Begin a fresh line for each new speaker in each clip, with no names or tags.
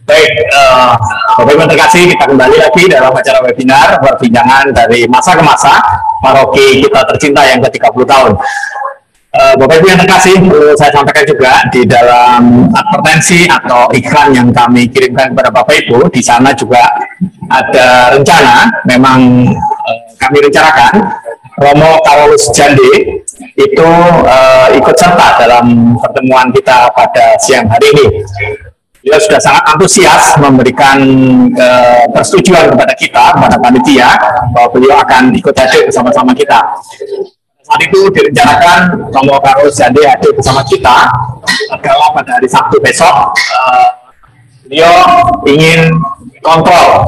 Baik, Bapak Ibu terkasih, kita kembali lagi dalam acara webinar perbincangan dari masa ke masa paroki kita tercinta yang ke-30 tahun. Bapak Ibu yang terkasih, perlu saya sampaikan juga di dalam advertensi atau iklan yang kami kirimkan kepada Bapak Ibu, di sana juga ada rencana, memang kami rencanakan Romo Carolus Jande itu ikut serta dalam pertemuan kita pada siang hari ini. Beliau sudah sangat antusias memberikan persetujuan kepada kita, kepada panitia, bahwa beliau akan ikut hadir bersama-sama kita. Saat itu direncanakan Romo Carolus Jande hadir bersama kita, kalau pada hari Sabtu besok beliau ingin kontrol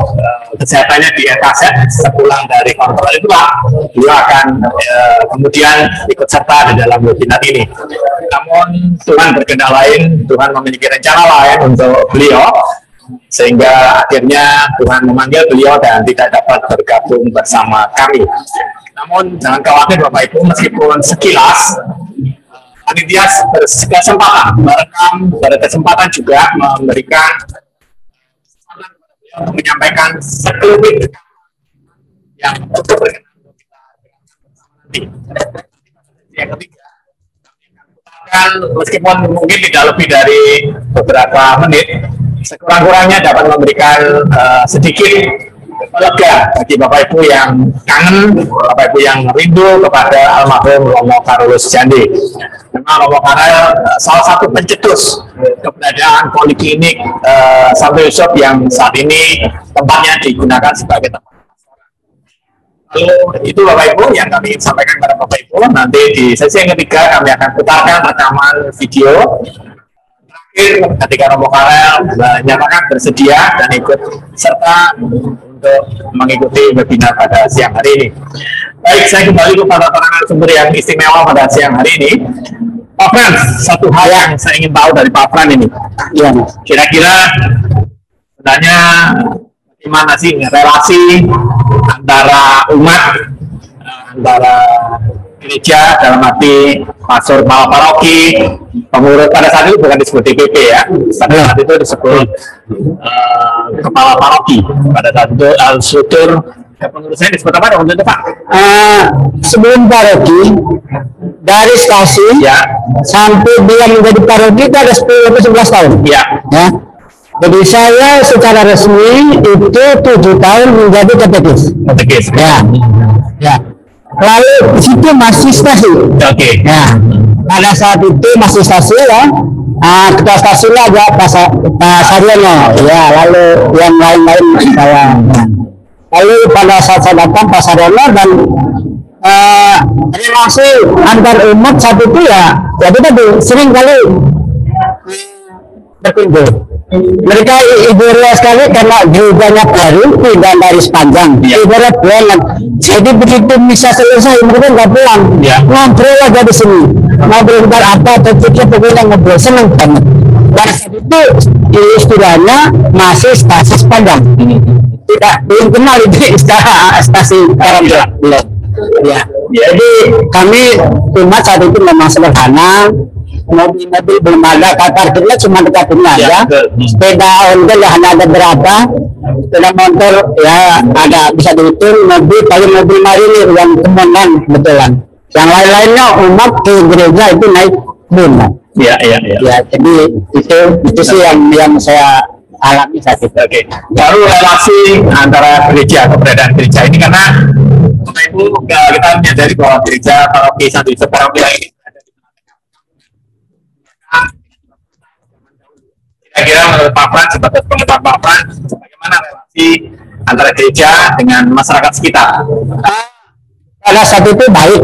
kesehatannya di RKZ. Sepulang dari kontrol itulah beliau akan kemudian ikut serta di dalam webinar ini. Namun Tuhan berkehendak lain, Tuhan memiliki rencana lain untuk beliau, sehingga akhirnya Tuhan memanggil beliau dan tidak dapat bergabung bersama kami. Namun jangan khawatir Bapak Ibu, meskipun sekilas panitia berkesempatan juga memberikan untuk menyampaikan sekelumit yang cukup berkenan untuk kita nanti. Yang ketiga, kan meskipun mungkin tidak lebih dari beberapa menit, sekurang-kurangnya dapat memberikan sedikit lega bagi Bapak Ibu yang kangen, Bapak Ibu yang rindu kepada almarhum Romo Carolus Jande. Memang Romo Carol salah satu pencetus keberadaan Poliklinik Santo Yusuf yang saat ini tempatnya digunakan sebagai tempat. Lalu itu Bapak Ibu yang kami sampaikan kepada Bapak Ibu. Nanti di sesi yang ketiga kami akan putarkan rekaman video terakhir ketika Romo Carol menyatakan bersedia dan ikut serta untuk mengikuti webinar pada siang hari ini. Baik, saya kembali kepada para narasumber yang istimewa pada siang hari ini. Pak Frans, satu hal yang saya ingin tahu dari Pak Frans ini, ya, kira-kira sebenarnya gimana sih relasi antara umat, antara gereja dalam arti pastor kepala paroki, pengurus, pada saat itu bukan disebut DPP ya, pada saat itu disebut kepala paroki, pada saat itu al-sutur, pengurusnya disebut apa waktu itu Pak?
Sebelum paroki, dari stasi ya sampai dia menjadi paroki itu ada 10-11 tahun
ya.
Jadi saya secara resmi itu 7 tahun menjadi katekis ya. Lalu di situ masih stasi.
Oke.
Ya. Pada saat itu masih stasi ya. Ketua stasi aja Pak Saryono. Ya. Lalu yang lain-lain saya. Lalu pada saat saya datang Pak Saryono dan relasi antar umat saat itu ya tadi sering kali berkumpul. Mereka ibadah sekali karena gerejanya baru tidak dari sepanjang ibadah banget. Jadi begitu misa selesai mereka nggak pulang, ngobrol aja di sini, ngobrol tentang apa, topiknya pokoknya ngobrol, seneng banget. Dan saat itu istilahnya masih stasi sepanjang, belum kenal itu stasi karam belum. Ya, jadi kami umat saat itu memang sederhana. Mobil belum ada, parkirnya cuma dekat rumah ya. Sepeda ontel ya hanya ada berapa, sepeda motor ya ada bisa dihitung, mobil paling mobil marinir yang kemenang betulan. Yang lain-lainnya umat ke gereja itu naik bunga.
Ya,
jadi itu sih yang saya alami saat itu.
Oke. Baru relasi antara gereja, keberadaan gereja ini karena Bapak Ibu kita menyadari bahwa gereja paroki Santo Yusuf paroki ini kira-kira menurut Pak Frans, sebagai pengetahuan Pak Frans, bagaimana relasi antara gereja dengan masyarakat sekitar?
Pada saat itu baik.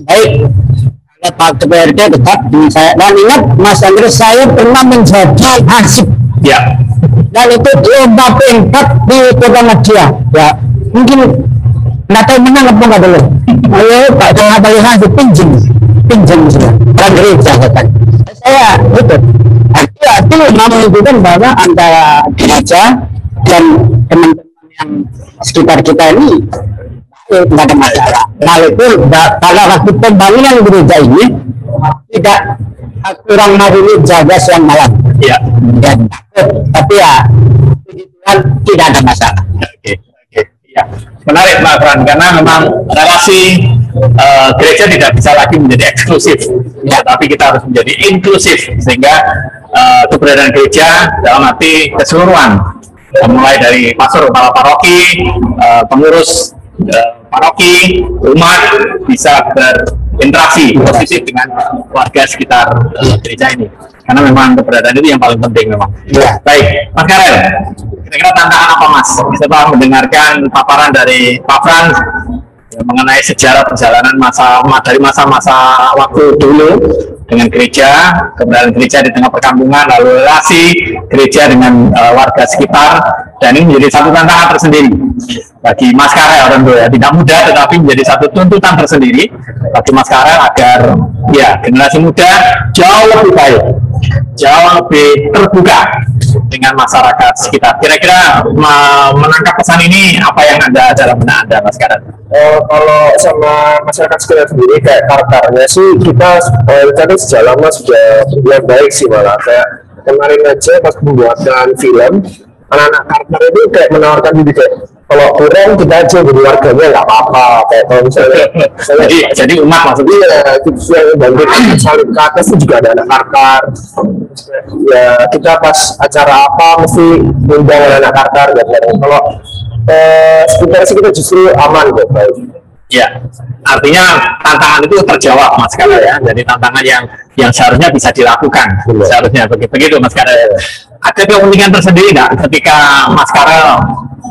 Ada Pak KPRD dekat dengan saya. Dan ingat Mas Andres, saya pernah menjadi hansip.
Ya.
Dan itu lomba pengkat di Kota Madia. Ya, mungkin nggak tahu menang apa nggak dulu. Ayo Pak Jokowi hansip pinjam sudah. Dan gereja kata. Saya itu. Itu menunjukkan bahwa antara gereja dan teman-teman yang sekitar kita ini tidak ada masalah. Walaupun pada waktu pembangunan gereja ini tidak kurang maju ini jaga siang malam.
Ya.
Dan tapi ya kan tidak ada masalah.
Oke. Ya. Menarik Pak Fran, karena memang relasi gereja tidak bisa lagi menjadi eksklusif, ya, tapi kita harus menjadi inklusif, sehingga keberadaan gereja dalam arti keseluruhan, mulai dari pastor, kepala paroki, pengurus paroki, umat bisa berinteraksi positif dengan warga sekitar gereja ini, karena memang keberadaan itu yang paling penting memang.
Ya.
Baik, Mas Karel, kira-kira tantangan apa Mas setelah mendengarkan paparan dari Pak Frans mengenai sejarah perjalanan dari masa-masa waktu dulu dengan gereja, keberadaan gereja di tengah perkampungan, lalu relasi gereja dengan warga sekitar, dan ini menjadi satu tantangan tersendiri bagi Mas Karel tentu ya, tidak mudah tetapi menjadi satu tuntutan tersendiri bagi Mas Karel agar ya generasi muda jauh lebih baik, jauh lebih terbuka dengan masyarakat sekitar. Kira-kira menangkap pesan ini apa yang ada dalam benak Anda, Mas Karel?
Kalau sama masyarakat sekitar sendiri kayak karakternya sih kita sejak lama sudah berbuat baik sih, malah kayak kemarin aja pas pembuatan film anak-anak karakter itu kayak menawarkan diri kayak kalau kurang kita aja jadi warganya nggak apa-apa, kayak kalau misalnya
jadi umat maksudnya
itu yang bantu saling ke atas itu juga ada anak karakter ya, kita pas acara apa mesti undang anak karakter gitu. Kalau sekitar sih kita justru aman kok, baik.
Ya, artinya tantangan itu terjawab Mas Karel ya. Jadi tantangan yang seharusnya bisa dilakukan, seharusnya begitu Mas Karel. Ada keunikan tersendiri nggak ketika Mas Karel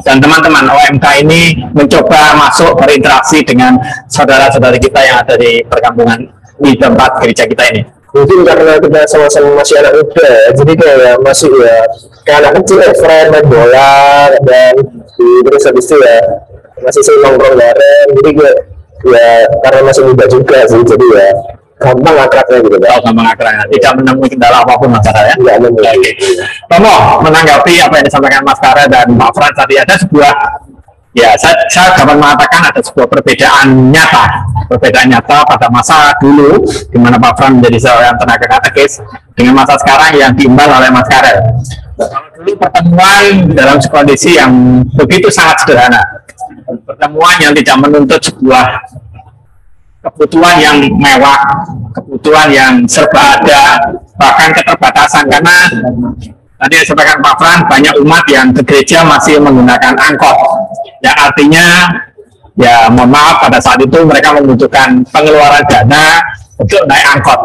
dan teman-teman OMK ini mencoba masuk berinteraksi dengan saudara-saudari kita yang ada di perkampungan di tempat gereja kita ini?
Mungkin karena kita sama-sama masih anak muda, jadi kayak masih ya kayak anak kecil, friend, main bola, dan terus habis itu ya masih sering nongkrong bareng, jadi ya karena masih muda juga sih, jadi ya gampang akrabnya gitu.
Oh, gampang akrabnya, tidak menemui kendala apapun Mas Karel ya?
Tidak menemui.
Oke. Tomo, menanggapi apa yang disampaikan Mas Karel dan Pak Frans tadi, ada sebuah ya saya dapat mengatakan ada sebuah perbedaan nyata pada masa dulu di mana Pak Frans menjadi seorang tenaga katekis dengan masa sekarang yang diimbal oleh Mas Karel. Kalau dulu pertemuan dalam kondisi yang begitu sangat sederhana, pertemuan yang tidak menuntut sebuah kebutuhan yang mewah, kebutuhan yang serba ada, bahkan keterbatasan, karena tadi yang disampaikan Pak Frans, banyak umat yang ke gereja masih menggunakan angkot, yang artinya ya mohon maaf pada saat itu mereka membutuhkan pengeluaran dana untuk naik angkot,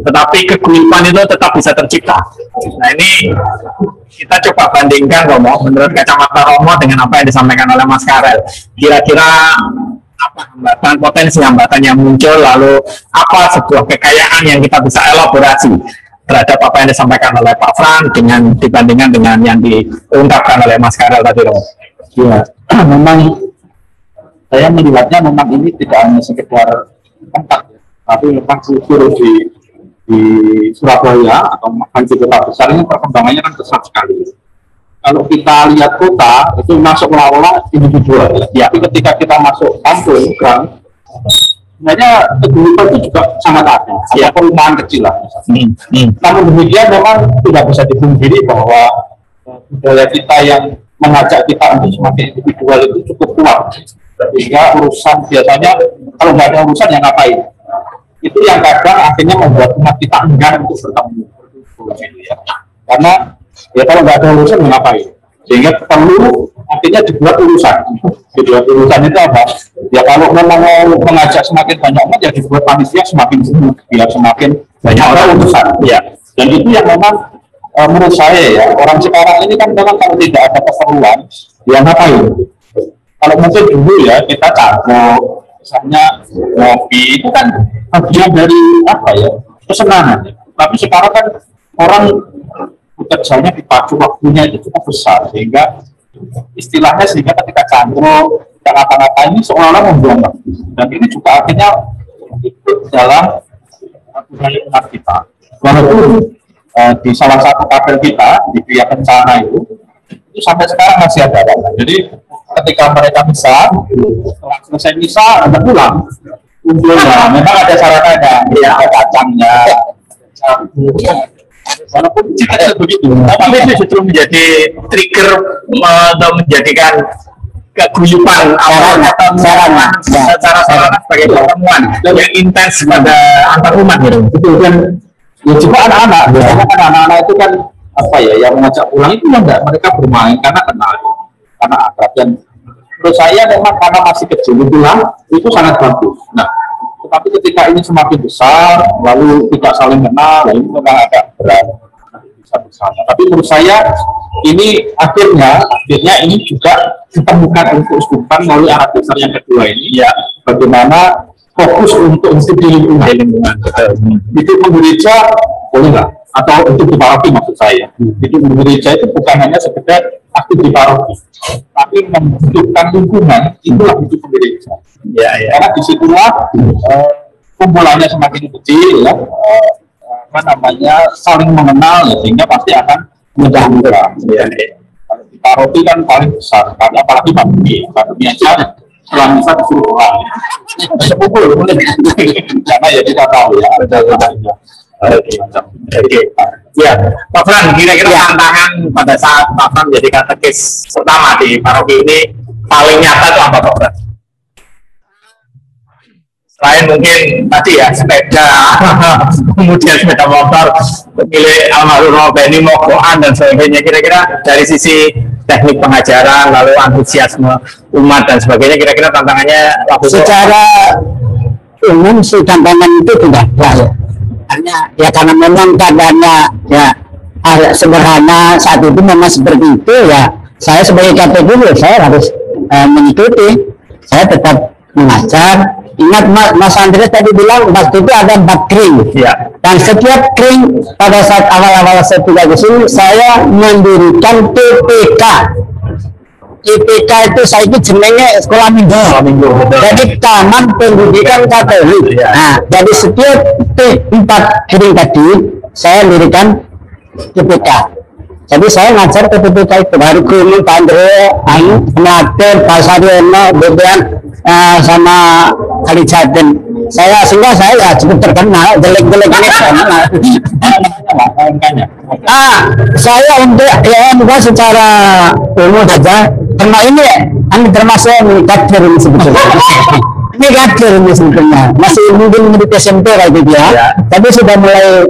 tetapi keguyuban itu tetap bisa tercipta. Nah ini kita coba bandingkan Romo, menurut kacamata Romo dengan apa yang disampaikan oleh Mas Karel. Kira-kira apa hambatan, potensi hambatan yang muncul, lalu apa sebuah kekayaan yang kita bisa elaborasi terhadap apa yang disampaikan oleh Pak Frans dengan dibandingkan dengan yang diungkapkan oleh Mas Karel tadi Romo?
Ya, memang saya melihatnya memang ini tidak hanya sekedar kontak, tapi memang kultur di Surabaya atau bahkan di kota besar ini perkembangannya kan besar sekali. Kalau kita lihat kota itu masuk olah-olah individual, ya. Tapi ketika kita masuk kampung, gang, sebenarnya keguyuban itu juga sangat ada. Ada perumahan kecil lah. Namun demikian memang tidak bisa dipungkiri bahwa budaya kita yang mengajak kita untuk semakin individual itu cukup kuat. Sehingga urusan biasanya kalau nggak ada urusan yang ngapain? Itu yang kadang akhirnya membuat umat kita enggan untuk bertemu. Ya. Karena ya kalau nggak ada urusan ngapain? Sehingga perlu akhirnya dibuat urusan. Dibuat urusan itu apa? Ya kalau memang mau mengajak semakin banyak umat ya dibuat panitia semakin sibuk, biar semakin banyak orang urusan. Ya. Dan itu yang memang menurut saya ya, orang sekarang ini kan memang kalau tidak ada keperluan, ya ngapain? Kalau mungkin dulu ya kita cabut, misalnya ngopi, itu kan bagian dari apa ya, kesenangan. Tapi sekarang kan orang bekerjanya dipacu waktunya itu cukup besar, sehingga istilahnya sehingga ketika cabut, kita ngapa-ngapain ini seolah-olah membuang waktu. Dan ini juga akhirnya ikut dalam budaya umat kita. Walaupun di salah satu kabel kita di Via Kencana itu sampai sekarang masih ada. Jadi ketika mereka misa, setelah selesai misa, ada pulang. Kumpulnya, memang ada syaratnya, ya, ada kacangnya, walaupun tidak begitu,
tapi itu justru menjadi trigger atau menjadikan keguyuban awal atau secara sebagai pertemuan yang intens pada antar umat gitu.
Betul kan? Ya juga anak-anak, biasanya kan anak-anak itu kan apa ya, yang mengajak pulang itu enggak, mereka bermain karena kenal, karena akrab. Dan menurut saya memang karena masih kecil itu sangat bagus. Nah, tetapi ketika ini semakin besar, lalu tidak saling kenal, ini memang agak berat bisa bersama. Tapi menurut saya ini akhirnya ini juga ditemukan untuk uskupan melalui anak besar yang kedua ini, ya bagaimana fokus untuk di lingkungan. Itu gereja boleh nggak? Atau untuk di paroki maksud saya. Itu gereja itu bukan hanya sekedar aktif di paroki, tapi membutuhkan lingkungan, itulah itu gereja.
Ya.
Karena disitulah kumpulannya semakin kecil, ya, saling mengenal, ya, sehingga pasti akan mudah.
Ya.
Kalau di paroki kan paling besar, karena apalagi pandemi aja setelah bisa disuruh pulang. Sepukul boleh, karena ya kita tahu ya.
Oke. Ya, Pak Fran, kira-kira tantangan pada saat Pak Fran menjadi katekis pertama di paroki ini paling nyata itu apa, Pak Fran? Selain mungkin tadi ya sepeda, kemudian sepeda motor milik almarhum Benny Mokoan dan sebagainya, kira-kira dari sisi teknik pengajaran lalu antusiasme umat dan sebagainya, kira-kira tantangannya
secara umum sih tantangan itu tidak ada ya. Ya karena memang keadaannya ya agak sederhana saat itu, memang seperti itu ya. Saya sebagai KPD saya harus mengikuti, saya tetap mengajar. Ingat Mas Andreas tadi bilang waktu itu ada 4 kring, ya. Dan setiap kring pada saat awal-awal saya tinggal di sini, saya mendirikan TPK. TPK itu saya itu jenenge sekolah minggu. Jadi Taman Pendidikan Katolik. Ya. Nah, jadi setiap 4 kring tadi saya mendirikan TPK. Jadi saya ngajar ke TPK itu dari Gunung Pandre, Melaten, Pak Saryono, Bebean, sama Kalijaden. Sehingga saya ya cukup terkenal, jelek-jelek ini sama. Saya untuk ya secara umum saja, karena ini termasuk kader ini sebetulnya. Ini kader ini sebetulnya, masih mungkin di SMP kayak gitu ya. Tapi sudah mulai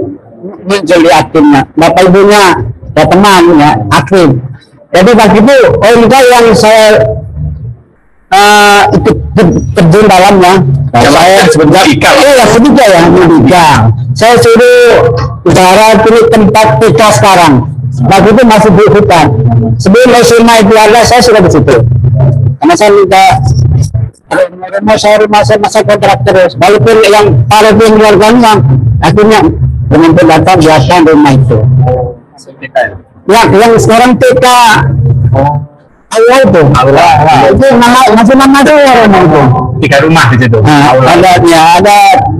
muncul di aktifnya. Bapak ibunya ya teman ya aktif. Jadi waktu itu OMK yang saya ikut terjun dalamnya. Saya sebenarnya ketiga ya mendigang. Saya suruh udara pilih tempat kita sekarang. Waktu itu masih di hutan. Sebelum SMA itu ada, saya sudah di situ. Karena saya minta masa kontrak terus. Walaupun yang paling keluarganya akhirnya dengan pendatang biasa rumah itu. Ya, yang sekarang TK. Allah itu. Itu masih nama rumah itu.
3 rumah di situ.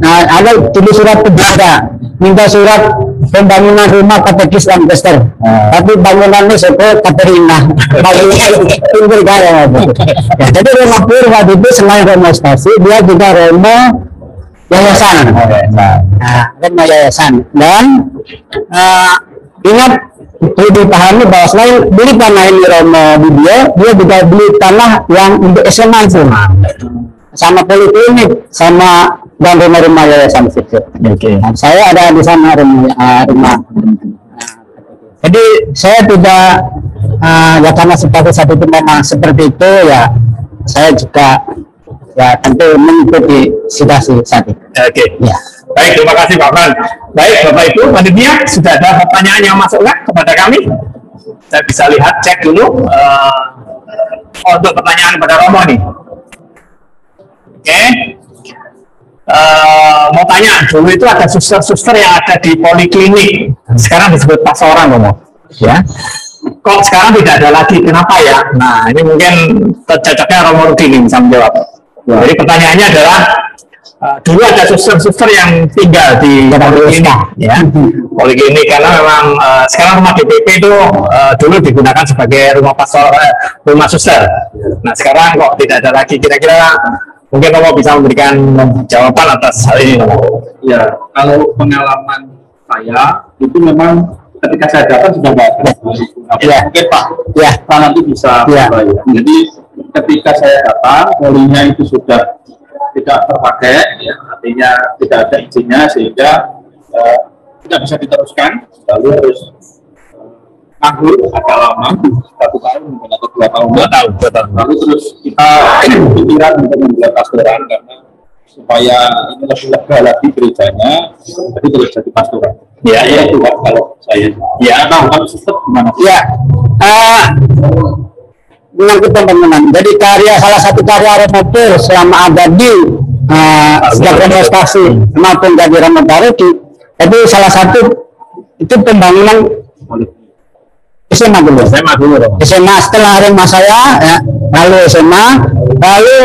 Ada tulis surat penjaga, minta surat pembangunan rumah katekis dan pester. Tapi bangunannya seperti Katerina. Pinggir gaya. Jadi rumah pur waktu itu selain rumah stasi, dia juga rumah yayasan. Rumah yayasan. Dan ingat perlu dipahami bahwa selain beli tanah ini Romo Bibio, dia juga beli tanah yang untuk SMA itu, sama poliklinik, sama dan rumah-rumah yayasan situ. Nah, saya ada di sana rumah. Jadi saya tidak ya karena sebagai satu itu memang seperti itu ya, saya juga ya tentu mengikuti situasi saat itu. Ya.
Baik, terima kasih Pak Fran. Baik, Bapak Ibu, panitia sudah ada pertanyaan yang masuk kepada kami. Saya bisa lihat, cek dulu untuk pertanyaan kepada Romo nih. Oke. Mau tanya, dulu itu ada suster-suster yang ada di poliklinik. Sekarang disebut pastoran, Romo. Ya. Kok sekarang tidak ada lagi? Kenapa ya? Nah, ini mungkin cocoknya Romo Rudin bisa menjawab. Jadi pertanyaannya adalah, dulu ada suster-suster yang tinggal di poliklinik, ya, poliklinik karena memang sekarang rumah DPP itu dulu digunakan sebagai rumah pastor, rumah suster. Nah sekarang kok tidak ada lagi, kira-kira mungkin Romo bisa memberikan jawaban atas hal ini.
Ya, kalau pengalaman saya itu memang ketika saya datang sudah nggak ada.
Iya.
Oke Pak,
Ya,
Pak nanti bisa
Iya.
ya. Jadi ketika saya datang, polinya itu sudah tidak terpakai, ya, artinya tidak ada izinnya sehingga tidak bisa diteruskan, lalu harus nganggur agak lama, 1 tahun mungkin atau 2 tahun.
2 tahun.
Lalu terus kita pikiran untuk membuat pastoran karena supaya ini lebih lega lagi gerejanya, jadi terus jadi pastoran.
Ya, ya.
Itu Pak, kalau saya.
Ya.
Tahu kalau sistem gimana?
ya. Menangkap teman-teman. Jadi salah satu karya Romo selama ada di sejak prestasi maupun dari Romo Paroki, itu salah satu itu pembangunan SMA dulu. SMA setelah rumah saya, ya, lalu SMA, lalu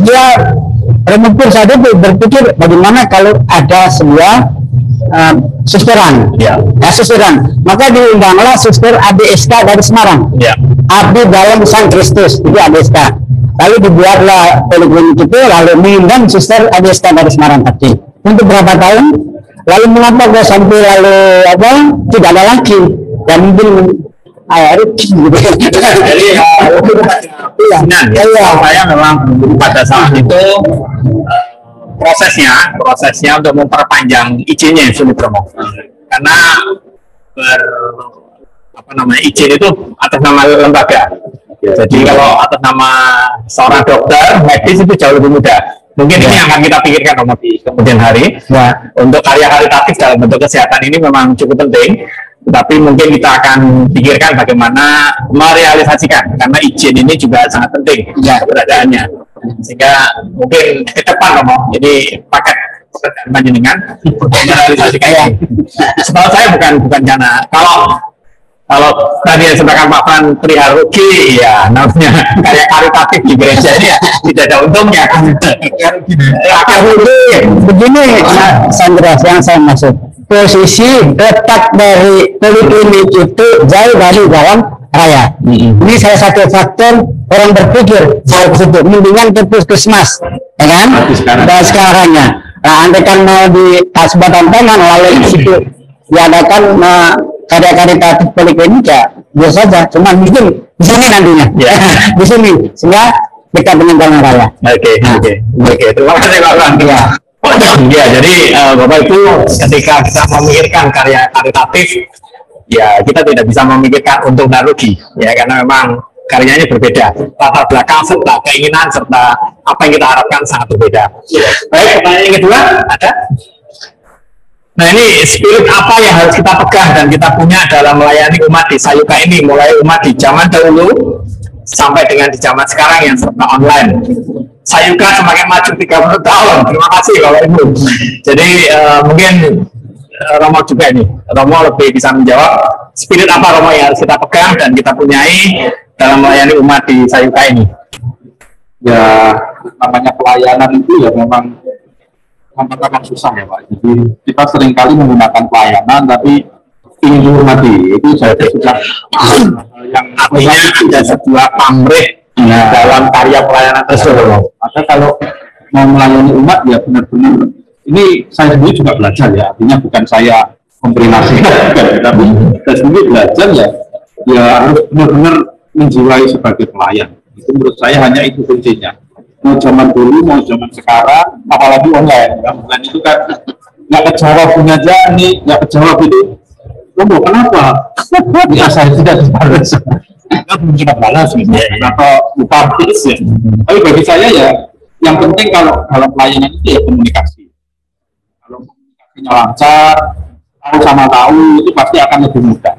dia Romo saja berpikir bagaimana kalau ada sebuah susteran, susteran. Maka diundanglah suster ADSK dari Semarang.
Ya.
Abdi dalam Sang Kristus, itu ADSK. Lalu dibuatlah poliklinik itu, lalu mengundang suster ADSK dari Semarang tadi. Untuk berapa tahun? Lalu mengapa kok sampai lalu tidak ada lagi? Ya mungkin gitu.
Jadi saya memang pada saat itu prosesnya untuk memperpanjang izinnya sulit Romo, karena izin itu atas nama lembaga. Jadi kalau atas nama seorang dokter medis itu jauh lebih mudah. Mungkin ini yang akan kita pikirkan Romo di kemudian hari. Untuk karya karitatif dalam bentuk kesehatan ini memang cukup penting, tapi mungkin kita akan pikirkan bagaimana merealisasikan, karena izin ini juga sangat penting keberadaannya, sehingga mungkin ke depan Romo ini paket pekerjaan panjenengan untuk merealisasikan ini. Setahu saya bukan karena kalau tadi yang disampaikan Pak Fran perihal rugi, ya namanya karya karitatif di gereja ini ya tidak ada untungnya.
Begini, Sandra, yang saya maksud, posisi letak dari poliklinik itu jauh dari jalan raya. Ini salah satu faktor orang berpikir soal situ, mendingan ke puskesmas, ya kan? Dan sekarangnya, andai kan mau di Kasbatan Tangan lalu di situ diadakan karya karitatif poliklinik ya biasa saja, cuma mungkin di sini nantinya, di sini sehingga dekat dengan jalan raya.
Oke. Terima kasih Pak Fran. Ya, jadi Bapak Ibu, ketika kita memikirkan karya karitatif, ya kita tidak bisa memikirkan untung dan rugi, ya karena memang karyanya berbeda, latar belakang serta keinginan serta apa yang kita harapkan sangat berbeda. Baik, pertanyaan yang kedua ada. Nah, ini spirit apa yang harus kita pegang dan kita punya dalam melayani umat di Sayuka ini, mulai umat di zaman dahulu sampai dengan di zaman sekarang yang serba online. Sayuka semakin maju 30 tahun. Terima kasih Bapak Ibu. Jadi mungkin Romo juga ini, Romo lebih bisa menjawab spirit apa Romo yang harus kita pegang dan kita punyai dalam melayani umat di Sayuka ini.
Ya, namanya pelayanan itu ya memang susah ya Pak. Jadi kita seringkali menggunakan pelayanan tapi ingin dihormati, itu saya sudah yang
artinya ada sebuah pamrih dalam karya pelayanan tersebut.
Maka kalau mau melayani umat ya benar-benar, ini saya sendiri juga belajar ya, artinya bukan saya memberi nasihat, tapi saya sendiri belajar ya harus benar-benar menjiwai sebagai pelayan. Itu menurut saya hanya itu kuncinya. Mau zaman dulu, mau zaman sekarang, apalagi online. Ya, online itu kan nggak kejawab punya aja nih, nggak kejawab itu. Oh, kenapa? Ya saya tidak dibalas. Belum sempat balas gitu ya, atau lupa balas ya. Tapi bagi saya ya, yang penting kalau pelayanan itu ya komunikasi. Kalau komunikasinya lancar, tahu sama tahu, itu pasti akan lebih mudah.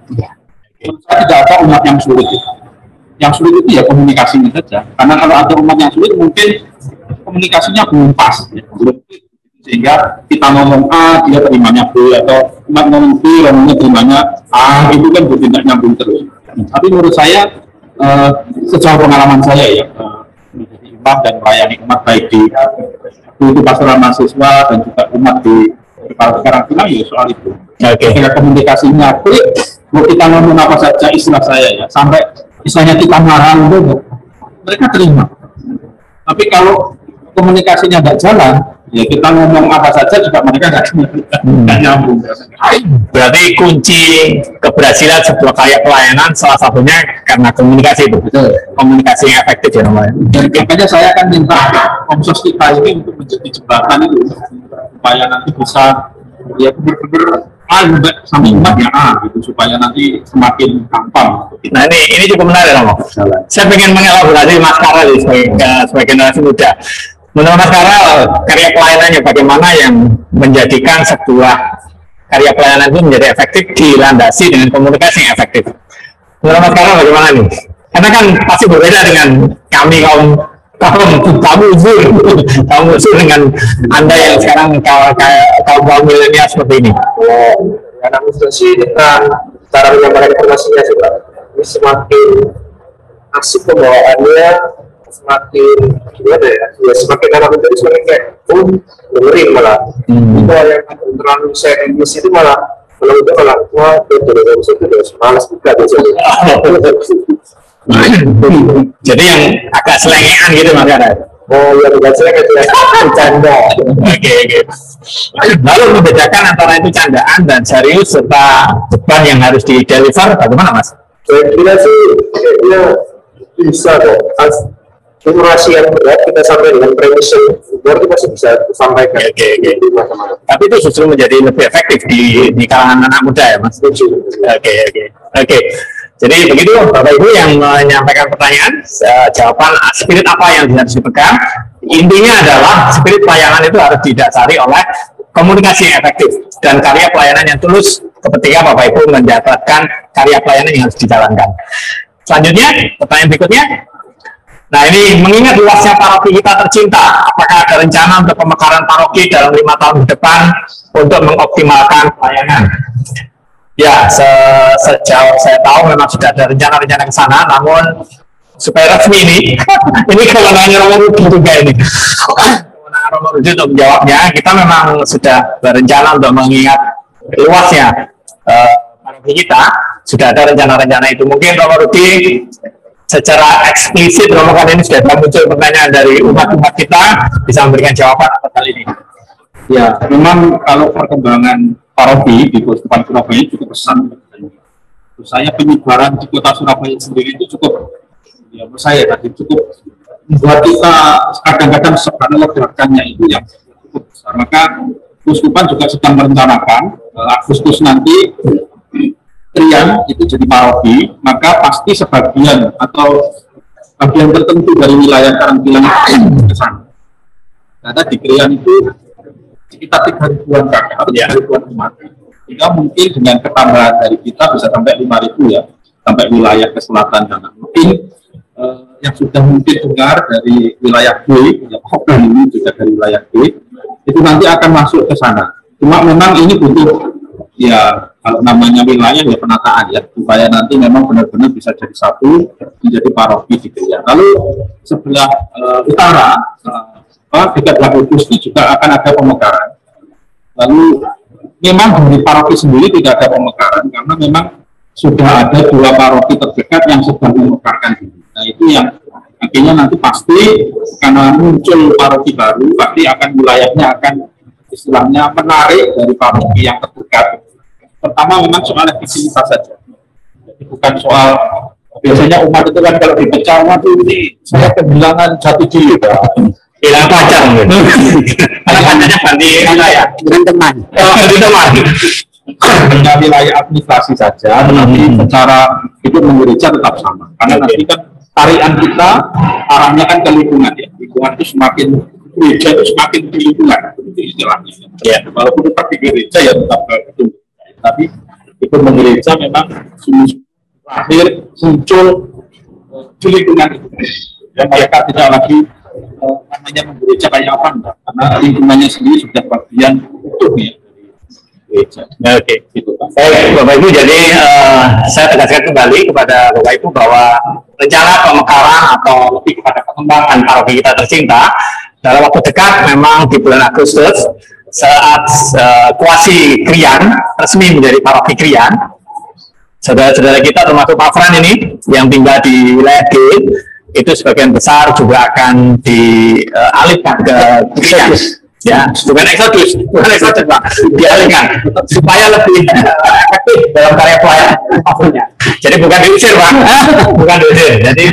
Saya tidak ada umat yang sulit. Yang sulit itu ya komunikasinya saja. Karena kalau ada umat yang sulit, mungkin komunikasinya belum pas. Ya. Sehingga kita ngomong A, dia terimanya B, atau umat ngomong B, ngomongnya terimanya A, itu kan bertindak nyambung terus. Tapi menurut saya, sejauh pengalaman saya ya, menjadi imam dan melayani umat baik di itu pastoral mahasiswa dan juga umat di karantina ya soal itu. Ketika komunikasinya klik, mau kita ngomong apa saja istilah saya ya, sampai istilahnya kita marah itu mereka terima. Tapi kalau komunikasinya nggak jalan, ya kita ngomong apa saja juga mereka nggak nyambung.
Berarti kunci keberhasilan sebuah karya pelayanan salah satunya karena komunikasi itu.
Betul.
Komunikasi yang efektif ya namanya.
Dan makanya saya akan minta komsos kita ini untuk menjadi jembatan itu supaya nanti bisa ya benar-benar sampai umat ya gitu supaya nanti semakin gampang.
Nah ini cukup menarik Romo. Saya pengen mengelaborasi Mas Kara sebagai generasi muda. Menurut Mas Kara, karya pelayanannya bagaimana yang menjadikan sebuah karya pelayanan itu menjadi efektif dilandasi dengan komunikasi yang efektif. Menurut Mas Kara bagaimana nih? Karena kan pasti berbeda dengan kami kaum usul dengan Anda yang sekarang kaum milenial seperti ini.
Anak muda sih dengan cara menyampaikan informasinya sih Pak, ini semakin asik pembawaannya, semakin gimana ya semakin anak muda itu semakin kayak dengerin malah. Itu yang terlalu serius itu malah itu malah wah itu malas juga biasanya.
Jadi yang agak selengean gitu Mas Kara.
Oh ya bukan selengean, bercanda.
Oke. Lalu membedakan antara itu candaan dan serius serta beban yang harus di-deliver bagaimana Mas?
Saya kira sih kayaknya bisa kok. Informasi yang berat kita sampai dengan premis yang berat itu masih bisa disampaikan.
Oke. Tapi itu justru menjadi lebih efektif di kalangan anak muda ya Mas? Oke. Jadi begitu Bapak Ibu yang menyampaikan pertanyaan, jawaban spirit apa yang harus dipegang. Intinya adalah spirit pelayanan itu harus didasari oleh komunikasi yang efektif dan karya pelayanan yang tulus ketika Bapak Ibu mendapatkan karya pelayanan yang harus dijalankan. Selanjutnya, pertanyaan berikutnya. Nah ini mengingat luasnya paroki kita tercinta, apakah ada rencana untuk pemekaran paroki dalam 5 tahun ke depan untuk mengoptimalkan pelayanan? Ya, sejauh saya tahu memang sudah ada rencana-rencana ke sana, namun supaya resmi ini kewenangan Romo Rudi juga ini. Kewenangan Romo Rudi untuk menjawabnya, kita memang sudah berencana untuk mengingat luasnya paroki kita, sudah ada rencana-rencana itu. Mungkin Romo Rudi secara eksplisit Romo kali ini sudah muncul pertanyaan dari umat-umat kita bisa memberikan jawaban atas hal ini.
Ya, memang kalau perkembangan paroki di Keuskupan Surabaya cukup besar. Saya penyebaran di kota Surabaya sendiri itu cukup, ya menurut saya tadi cukup membuat kita kadang-kadang sebenarnya ledakannya itu yang cukup besar. Maka Keuskupan juga sedang merencanakan Agustus nanti Krian itu jadi paroki, maka pasti sebagian atau bagian tertentu dari wilayah Karangpilang ke sana. Karena di Krian itu sekitar 3.000-an kakak atau 3.000-an umat. Sehingga mungkin dengan ketambahan dari kita bisa sampai 5.000 ya, sampai wilayah ke selatan sana. Mungkin yang sudah mungkin dengar dari wilayah B, ya program ini juga dari wilayah B, itu nanti akan masuk ke sana. Cuma memang ini butuh ya kalau namanya wilayah ya penataan ya supaya nanti memang benar-benar bisa jadi satu menjadi paroki gitu ya. Lalu sebelah utara dekat Kudus juga akan ada pemekaran. Lalu memang dari paroki sendiri tidak ada pemekaran karena memang sudah ada 2 paroki terdekat yang sedang memekarkan diri. Nah itu yang akhirnya nanti pasti karena muncul paroki baru pasti akan wilayahnya akan istilahnya menarik dari paroki yang terdekat. Pertama memang soal efektivitas saja. Jadi bukan soal biasanya umat itu kan kalau dipecah tuh ini saya kehilangan 1 juta.
Hilang pacar mungkin. Karena pacarnya ganti wilayah.
dengan teman.
Ganti teman.
Hanya wilayah administrasi saja, tetapi secara hidup gereja tetap sama. Karena nanti kan tarian kita arahnya kan ke lingkungan ya. Lingkungan itu semakin gereja itu semakin di lingkungan, itu istilahnya. Ya, walaupun tetap di gereja ya tetap ke gedung. Tapi itu gereja memang lahir muncul di lingkungan itu. Dan mereka tidak lagi namanya menggereja kayak apa enggak, karena lingkungannya sendiri sudah bagian utuh ya dari gereja.
Oke, gitu Pak. Bapak Ibu, jadi saya tegaskan kembali kepada Bapak Ibu bahwa rencana pemekaran atau lebih kepada pengembangan paroki kita tercinta dalam waktu dekat memang di bulan Agustus saat kuasi Krian resmi menjadi paroki Krian. Saudara-saudara kita termasuk Pak Fran ini yang tinggal di wilayah G itu sebagian besar juga akan dialihkan ke Kenya. Ya, bukan eksodus Pak, dialihkan supaya lebih efektif dalam karya pelayanan apapun-nya. Jadi bukan diusir Pak, bukan diusir. Jadi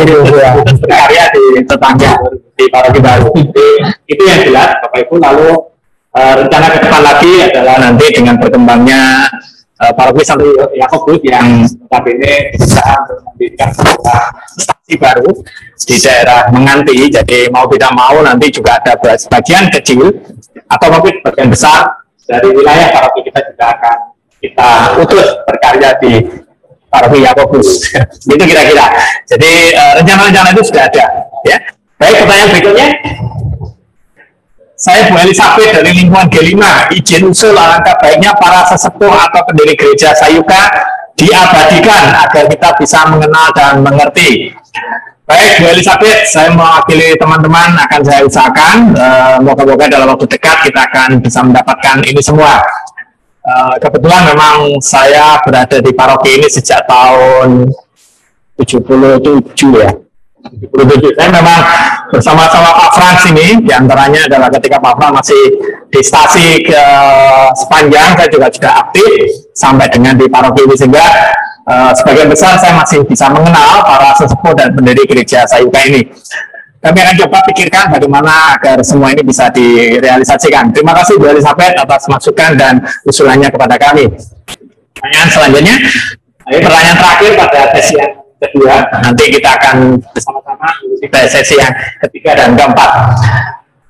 diutus berkarya di tetangga di paroki baru. Itu yang jelas Bapak Ibu. Lalu rencana ke depan lagi adalah nanti dengan berkembangnya paroki Santo Yakobus yang notabene berusaha untuk mendirikan stasi baru di daerah Menganti. Jadi mau tidak mau nanti juga ada sebagian kecil atau mungkin sebagian besar dari wilayah paroki kita juga akan kita utus berkarya di paroki Yakobus. Itu kira-kira. Jadi rencana-rencana itu sudah ada. Ya. Baik, pertanyaan berikutnya. Saya Bu Elizabeth dari lingkungan G5, izin usul alangkah baiknya para sesepuh atau pendiri gereja Sayuka diabadikan agar kita bisa mengenal dan mengerti. Baik Bu Elizabeth, saya mewakili teman-teman akan saya usahakan, moga-moga dalam waktu dekat kita akan bisa mendapatkan ini semua. Kebetulan memang saya berada di paroki ini sejak tahun 77 ya. Saya memang bersama-sama Pak Frans ini, diantaranya adalah ketika Pak Frans masih di stasi ke Sepanjang, saya juga sudah aktif sampai dengan di paroki ini, sehingga sebagian besar saya masih bisa mengenal para sesepuh dan pendiri gereja Sayuka ini. Kami akan coba pikirkan bagaimana agar semua ini bisa direalisasikan. Terima kasih Bu Elizabeth atas masukan dan usulannya kepada kami. Pertanyaan selanjutnya, pertanyaan terakhir pada sesi yang kedua, nanti kita akan bersama-sama di sesi yang ketiga dan keempat.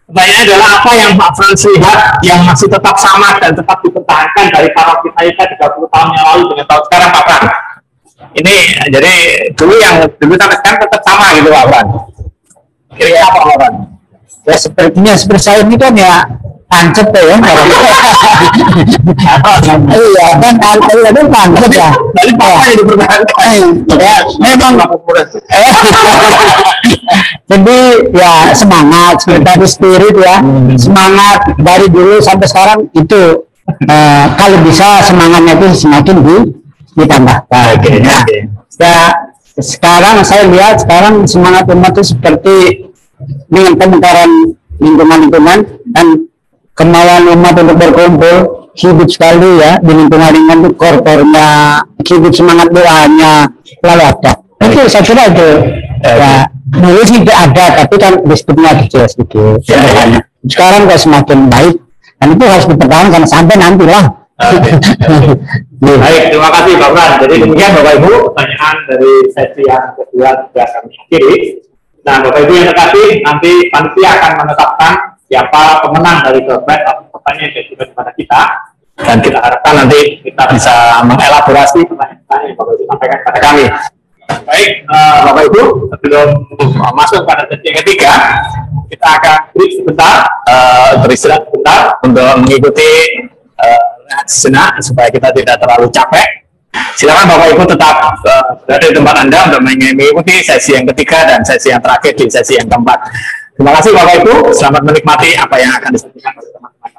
Pertanyaannya adalah apa yang Pak Frans lihat yang masih tetap sama dan tetap dipertahankan dari paroki Sayuka 30 tahun yang lalu dengan tahun sekarang Pak Frans? Ini jadi dulu sampai sekarang tetap sama gitu Pak Frans. Kira-kira apa Pak Frans?
Ya sepertinya seperti saya ini kan ya pancet ya. Iya kan pancet ya.
Dari apa yang dipertahankan?
Ya memang. Jadi ya semangat, dari spirit ya, semangat dari dulu sampai sekarang itu kalau bisa semangatnya itu semakin ditambahkan. Nah, sekarang saya lihat sekarang semangat umat itu seperti dengan pemekaran lingkungan dan kemauan umat untuk berkumpul hidup sekali ya di lingkungan itu korpornya hidup, semangat doanya selalu ada. Itu saya kira itu ya, dulu sih tidak ada tapi kan disebutnya kecil sedikit. Sekarang kok semakin baik dan itu harus dipertahankan sampai nantilah.
Baik, terima kasih Pak Fran. Jadi demikian Bapak Ibu pertanyaan dari sesi yang kedua sudah kami akhiri. Nah Bapak Ibu yang terkasih, nanti panitia akan menetapkan siapa pemenang dari dompet atau pertanyaan yang diberikan kepada kita, dan kita harapkan nanti kita bisa mengelaborasi pertanyaan-pertanyaan yang Bapak Ibu sampaikan kepada kami. Baik, Bapak Ibu, sebelum masuk pada sesi yang ketiga, kita akan beristirahat sebentar untuk mengikuti sejenak supaya kita tidak terlalu capek. Silakan Bapak Ibu tetap berada di tempat Anda untuk mengikuti sesi yang ketiga dan sesi yang terakhir di sesi yang keempat. Terima kasih Bapak Ibu, selamat menikmati apa yang akan disampaikan oleh teman-teman.